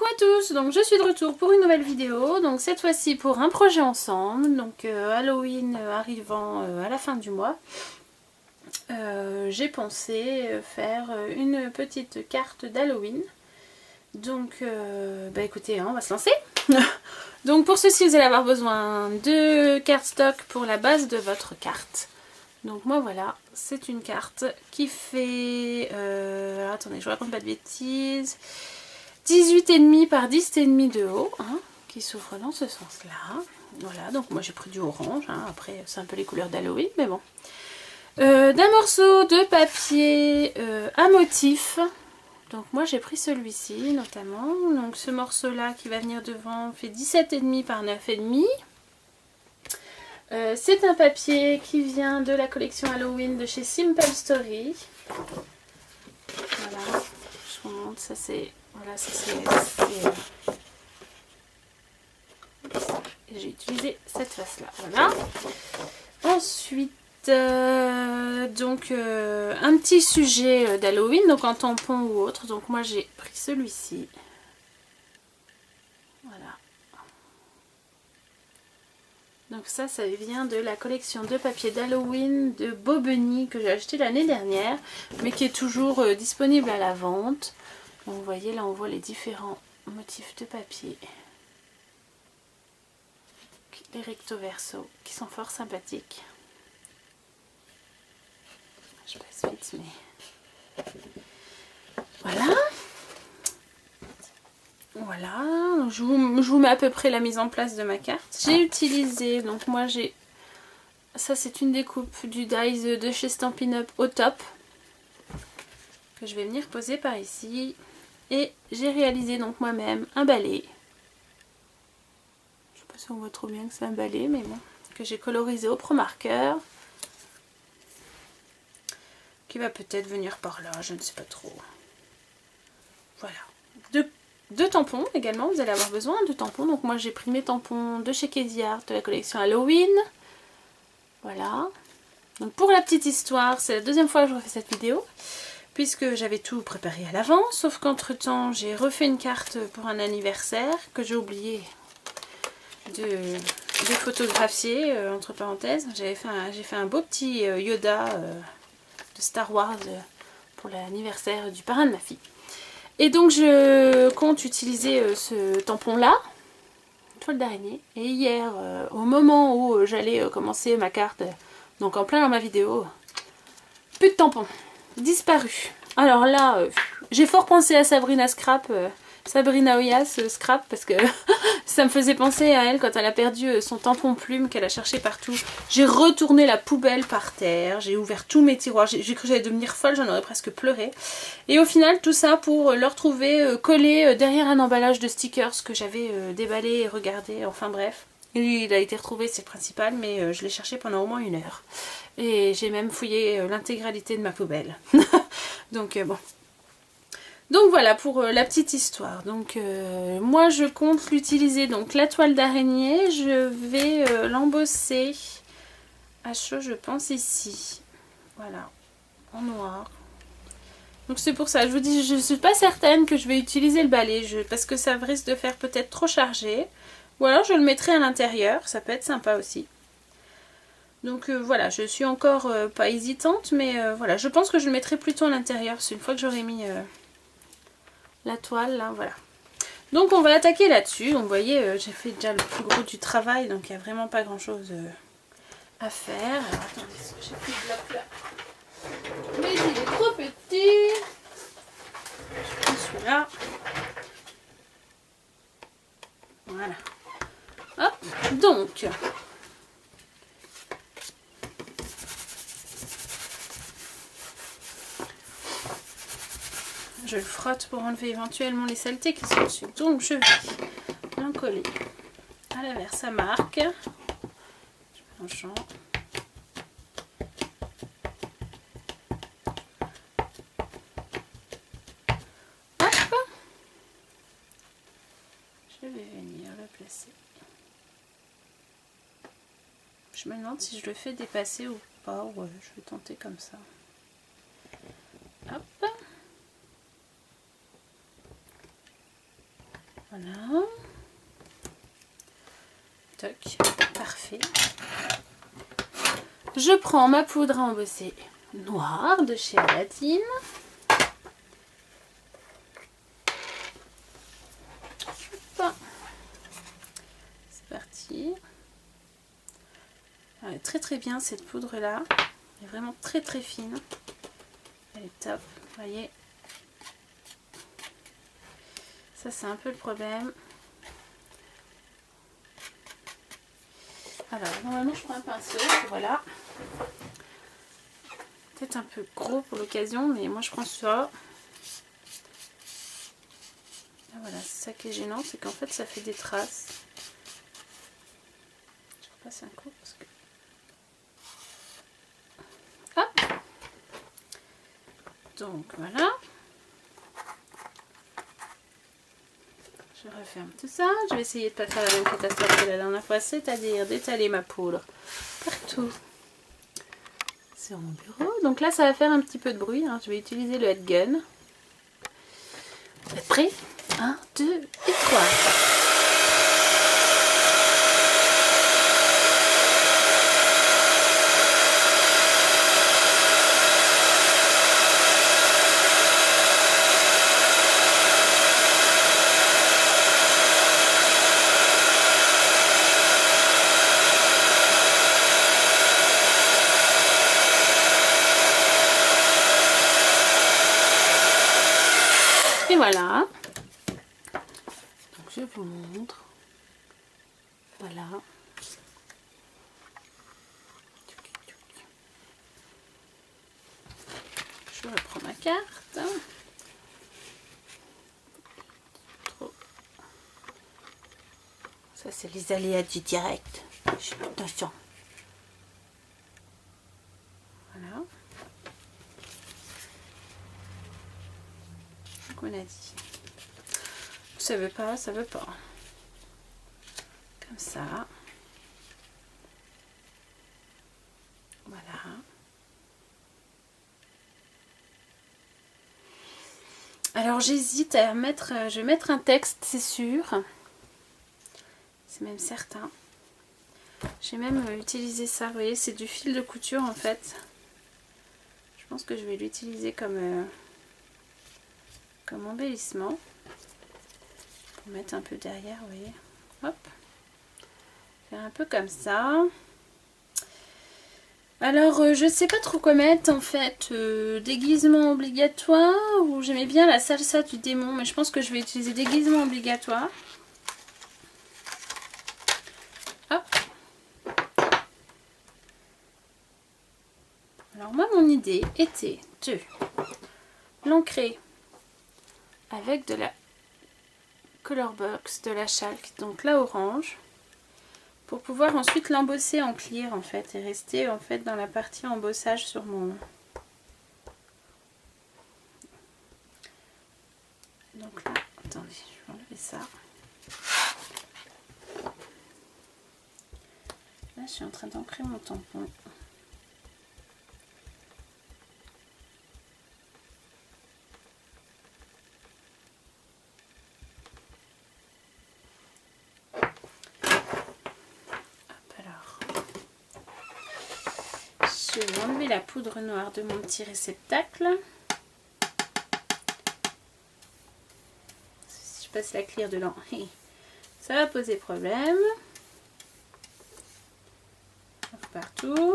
Coucou à tous, donc je suis de retour pour une nouvelle vidéo, donc cette fois-ci pour un projet ensemble, donc Halloween arrivant à la fin du mois, j'ai pensé faire une petite carte d'Halloween, donc écoutez, hein, on va se lancer. Donc pour ceci vous allez avoir besoin de cardstock pour la base de votre carte. Donc moi voilà, c'est une carte qui fait, alors attendez je raconte pas de bêtises, 18,5 par 10,5 de haut, hein, qui s'ouvre dans ce sens-là. Voilà, donc moi j'ai pris du orange, hein, après c'est un peu les couleurs d'Halloween, mais bon. D'un morceau de papier à motif, donc moi j'ai pris celui-ci notamment. Donc ce morceau-là qui va venir devant fait 17,5 par 9,5. C'est un papier qui vient de la collection Halloween de chez Simple Story. Voilà, je vous montre, ça c'est... Voilà, ça c'est... J'ai utilisé cette face-là, voilà. Ensuite, donc un petit sujet d'Halloween, donc en tampon ou autre. Donc moi j'ai pris celui-ci. Voilà. Donc ça vient de la collection de papier d'Halloween de Bobigny que j'ai acheté l'année dernière, mais qui est toujours disponible à la vente. Donc vous voyez, là on voit les différents motifs de papier. Les recto verso qui sont fort sympathiques. Je passe vite, mais voilà. Voilà, je vous mets à peu près la mise en place de ma carte. J'ai utilisé, donc moi j'ai, ça c'est une découpe du dies de chez Stampin' Up au top, que je vais venir poser par ici. Et j'ai réalisé donc moi-même un balai. Je sais pas si on voit trop bien que c'est un balai, mais bon, que j'ai colorisé au pro marqueur. Qui va peut-être venir par là, je ne sais pas trop. Voilà. Deux tampons également, vous allez avoir besoin de tampons. Donc moi j'ai pris mes tampons de chez Crazy Art de la collection Halloween. Voilà. Donc pour la petite histoire, c'est la deuxième fois que je refais cette vidéo. Puisque j'avais tout préparé à l'avance. Sauf qu'entre temps j'ai refait une carte pour un anniversaire que j'ai oublié de photographier, entre parenthèses. J'ai fait un beau petit Yoda de Star Wars pour l'anniversaire du parrain de ma fille. Et donc je compte utiliser ce tampon là, toile d'araignée. Et hier, au moment où j'allais commencer ma carte, donc en plein dans ma vidéo, plus de tampon, disparu. Alors là, j'ai fort pensé à Sabrina Scrap, Sabrina Oyas Scrap, parce que ça me faisait penser à elle quand elle a perdu son tampon plume qu'elle a cherché partout. J'ai retourné la poubelle par terre, j'ai ouvert tous mes tiroirs, j'ai cru que j'allais devenir folle, j'en aurais presque pleuré. Et au final, tout ça pour le retrouver collé derrière un emballage de stickers que j'avais déballé et regardé, enfin bref. Lui, il a été retrouvé, c'est le principal, mais je l'ai cherché pendant au moins 1 heure. Et j'ai même fouillé l'intégralité de ma poubelle. Donc bon. Donc voilà pour la petite histoire. Donc moi je compte l'utiliser, donc la toile d'araignée, je vais l'embosser à chaud je pense ici. Voilà, en noir. Donc c'est pour ça, je vous dis, je ne suis pas certaine que je vais utiliser le balai, parce que ça risque de faire peut-être trop chargé. Ou alors je le mettrai à l'intérieur, ça peut être sympa aussi. Donc voilà, je suis encore pas hésitante, mais voilà, je pense que je le mettrai plutôt à l'intérieur, c'est une fois que j'aurai mis... la toile là, voilà. Donc on va attaquer là-dessus. Donc vous voyez, j'ai fait déjà le plus gros du travail, donc il n'y a vraiment pas grand chose à faire. Alors attendez, j'ai plus de bloc là. Mais il est trop petit. Je prends celui-là. Voilà. Hop, donc. Je le frotte pour enlever éventuellement les saletés qui sont dessus. Donc je vais l'encoller à la Versamark. Je hop. Je vais venir le placer. Je me demande si je le fais dépasser ou pas. Ouais, je vais tenter comme ça. Hop. Voilà. Toc, parfait. Je prends ma poudre à embosser noire de chez Aladine. C'est parti. Elle est très très bien cette poudre là. Elle est vraiment très très fine. Elle est top. Vous voyez. Ça c'est un peu le problème. Alors normalement je prends un pinceau. Voilà. Peut-être un peu gros pour l'occasion, mais moi je prends ça. Et voilà, c'est ça qui est gênant, c'est qu'en fait ça fait des traces. Je repasse un coup parce que... Hop. Donc voilà. Je referme tout ça. Je vais essayer de ne pas faire la même catastrophe que la dernière fois, c'est-à-dire d'étaler ma poudre partout sur mon bureau. Donc là ça va faire un petit peu de bruit, hein. Je vais utiliser le head gun. Vous êtes prêts? 1, 2 et 3. Et voilà. Donc je vous montre. Voilà. Je reprends ma carte. Ça c'est les aléas du direct. Attention. Voilà. Donc on a dit. Ça veut pas, ça veut pas. Comme ça. Voilà. Alors j'hésite à mettre, je vais mettre un texte, c'est sûr. C'est même certain. J'ai même utilisé ça, vous voyez, c'est du fil de couture en fait. Je pense que je vais l'utiliser comme embellissement. Pour mettre un peu derrière, vous voyez. Hop. Faire un peu comme ça. Alors, je sais pas trop quoi mettre en fait. Déguisement obligatoire ou j'aimais bien la salsa du démon, mais je pense que je vais utiliser déguisement obligatoire. Hop. Alors moi, mon idée était de l'ancrer avec de la color box, de la chalk, donc la orange, pour pouvoir ensuite l'embosser en clear en fait et rester en fait dans la partie embossage sur mon... Donc là, attendez, je vais enlever ça. Là, je suis en train d'ancrer mon tampon. Je vais enlever la poudre noire de mon petit réceptacle. Si je passe la clear dedans, ça va poser problème. Partout.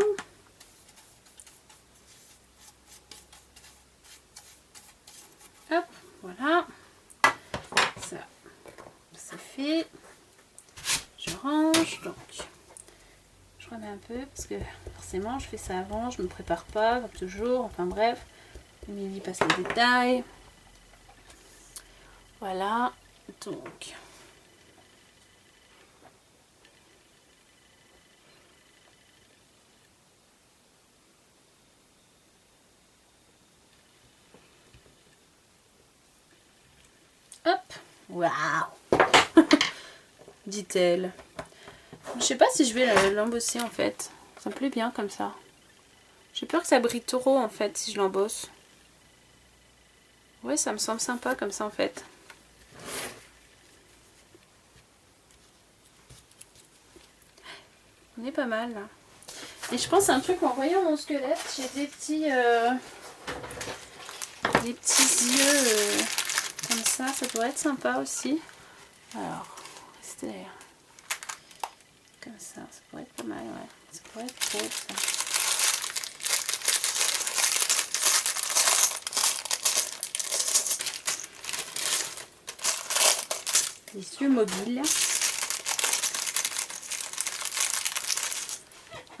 Hop, voilà. Ça, c'est fait. Je range, donc je remets un peu parce que forcément je fais ça avant, je me prépare pas comme toujours, enfin bref. Émilie passe les détails. Voilà, donc hop, waouh, dit-elle. Je sais pas si je vais l'embosser en fait. Ça me plaît bien comme ça. J'ai peur que ça brille trop en fait si je l'embosse. Ouais, ça me semble sympa comme ça en fait. On est pas mal là. Et je pense à un truc en voyant mon squelette, j'ai des petits yeux comme ça pourrait être sympa aussi. Alors, restez derrière. Comme ça pourrait être pas mal, ouais. Ça pourrait être beau ça. Les yeux mobiles.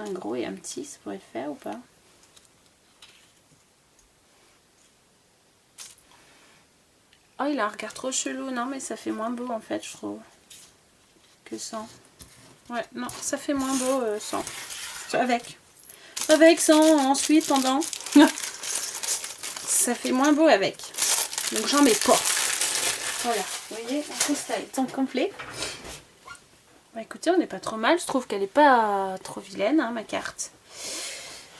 Un gros et un petit, ça pourrait le faire ou pas? Oh, il a un regard trop chelou. Non, mais ça fait moins beau en fait, je trouve. Que sans. Ouais, non, ça fait moins beau sans. Avec. Avec, sans, ensuite, pendant. Ça fait moins beau avec. Donc j'en mets pas. Voilà, vous voyez, on freestyle, temps complet. Bah écoutez, on n'est pas trop mal. Je trouve qu'elle n'est pas trop vilaine, hein, ma carte.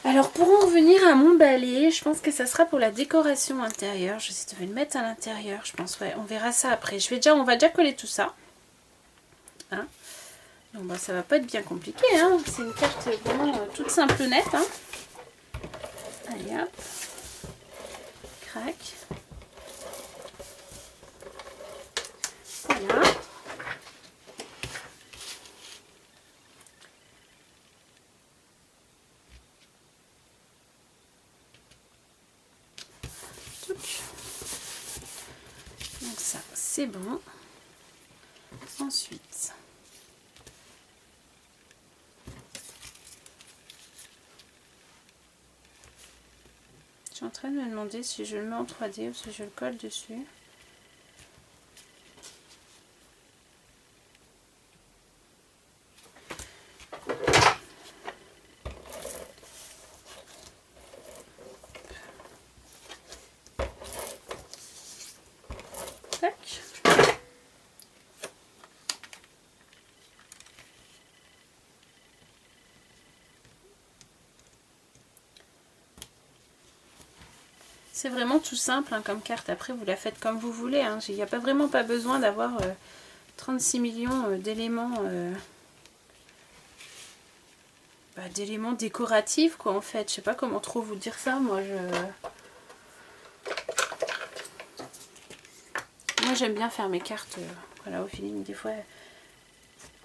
Alors pour en revenir à mon balai, je pense que ça sera pour la décoration intérieure. Je vais le mettre à l'intérieur, je pense. Ouais, on verra ça après. On va déjà coller tout ça. Hein, donc bah, ça va pas être bien compliqué. Hein. C'est une carte vraiment toute simple, nette. Hein. Allez hop. Crac. Voilà. Donc ça, c'est bon. Ensuite, je suis en train de me demander si je le mets en 3D ou si je le colle dessus. C'est vraiment tout simple hein, comme carte. Après, vous la faites comme vous voulez. Hein. Il n'y a vraiment pas besoin d'avoir 36 millions d'éléments d'éléments décoratifs, quoi, en fait. Je sais pas comment trop vous dire ça. Moi, j'aime bien faire mes cartes voilà, au feeling. Des fois,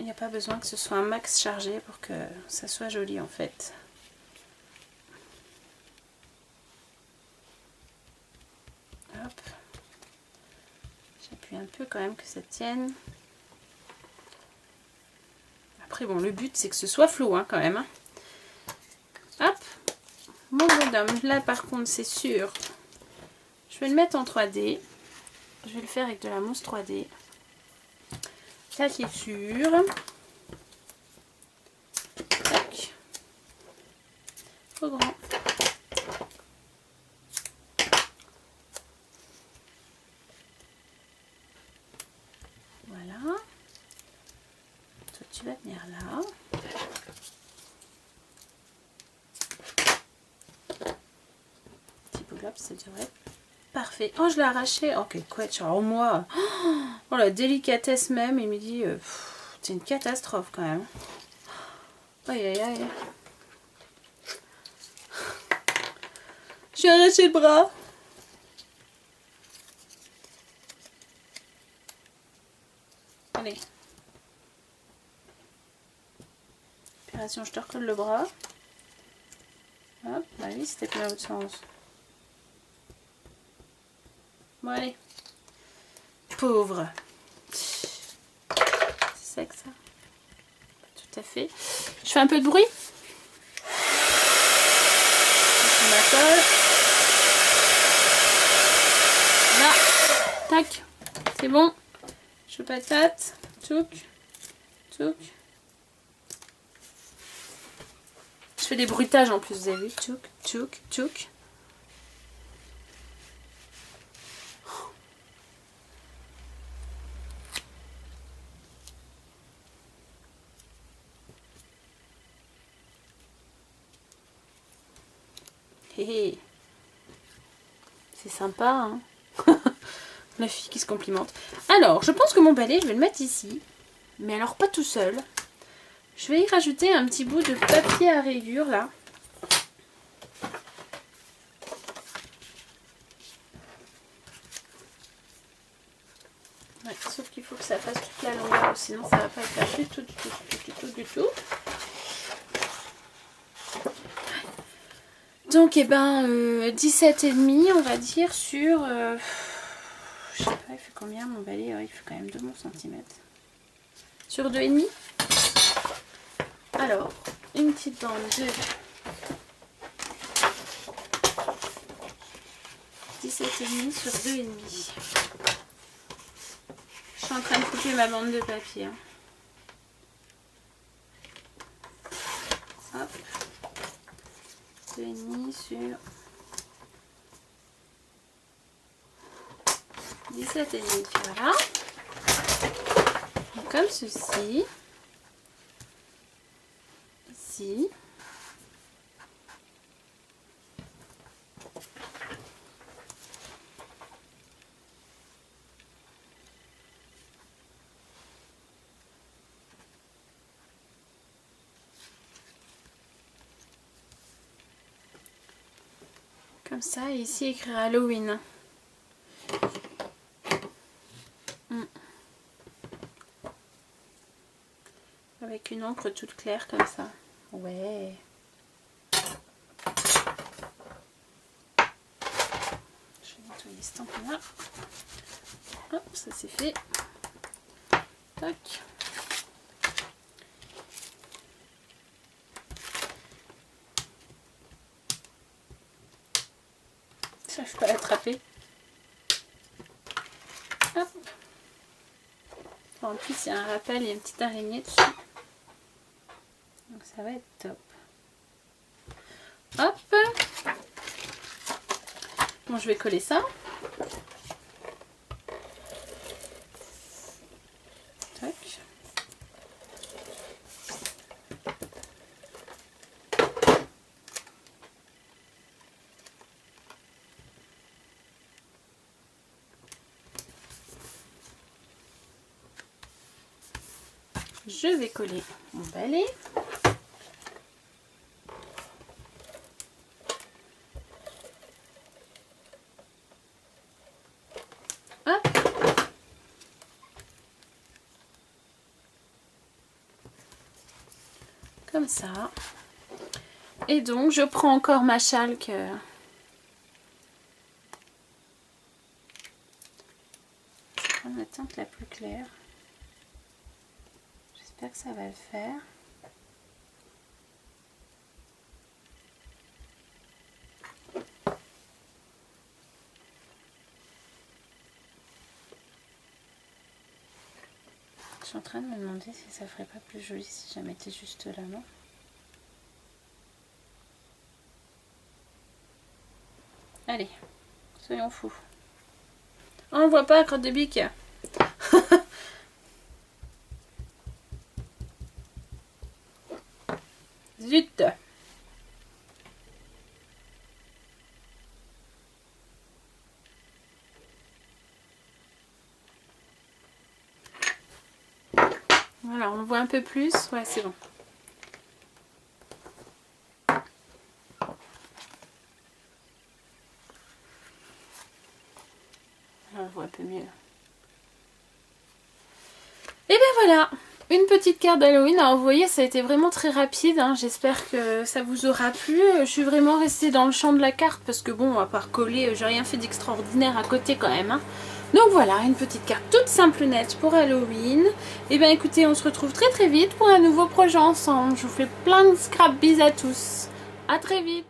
il n'y a pas besoin que ce soit un max chargé pour que ça soit joli, en fait. Hop. J'appuie un peu quand même que ça tienne. Après, bon, le but, c'est que ce soit flou, hein, quand même. Hein. Hop. Mon bonhomme, là, par contre, c'est sûr. Je vais le mettre en 3D. Je vais le faire avec de la mousse 3D. Ça, c'est sûr. Tac. Trop grand. Voilà. Toi, tu vas venir là. Petit boulot, ça devrait être parfait. Oh, je l'ai arraché. Oh, quelle couette. Alors, moi, oh, la délicatesse même. Il me dit, c'est une catastrophe quand même. Aïe, aïe, aïe. J'ai arraché le bras. Allez. Opération, je te recolle le bras. Hop, bah oui, c'était plus dans l'autre sens. Bon, allez. Pauvre. C'est sec, ça. Tout à fait. Je fais un peu de bruit. Je ma colle. Là. Tac. C'est bon. Je patate. Touc. Touc. Je fais des bruitages en plus, vous avez vu. Touc, touc, touc. Hé. C'est sympa, hein. La fille qui se complimente. Alors, je pense que mon balai, je vais le mettre ici. Mais alors, pas tout seul. Je vais y rajouter un petit bout de papier à rayures là. Ouais, sauf qu'il faut que ça fasse toute la longueur, sinon ça va pas être du tout. Donc, 17,5 on va dire sur... je sais pas, il fait combien mon balai? Il fait quand même 2 cm. Sur 2,5. Alors, une petite bande de 17,5 sur 2,5. Je suis en train de couper ma bande de papier. Hop. 2,5 sur 17,5. Voilà. Donc, comme ceci. Ici. Comme ça, et ici écrire Halloween. Avec une encre toute claire comme ça. Ouais. Je vais nettoyer ce tampon là. Hop, ça c'est fait. Tac. J'arrive pas à l'attraper. Hop. En plus, il y a un rappel, il y a une petite araignée dessus. Donc ça va être top. Hop. Bon, je vais coller ça. Tac. Je vais coller mon balai. Hop. Comme ça. Et donc, je prends encore ma chalque. Je vais prendre la teinte la plus claire. J'espère que ça va le faire. Je suis en train de me demander si ça ferait pas plus joli si je la mettais juste là, non? Allez, soyons fous. Oh, on voit pas la crotte de bique. Zut. Voilà, on voit un peu plus. Ouais, c'est bon. On voit un peu mieux. Et bien voilà, une petite carte d'Halloween. Alors vous voyez, ça a été vraiment très rapide. Hein. J'espère que ça vous aura plu. Je suis vraiment restée dans le champ de la carte parce que bon, à part coller, j'ai rien fait d'extraordinaire à côté quand même. Hein. Donc voilà, une petite carte toute simple nette pour Halloween. Et bien écoutez, on se retrouve très très vite pour un nouveau projet ensemble. Je vous fais plein de scrap bis à tous. À très vite.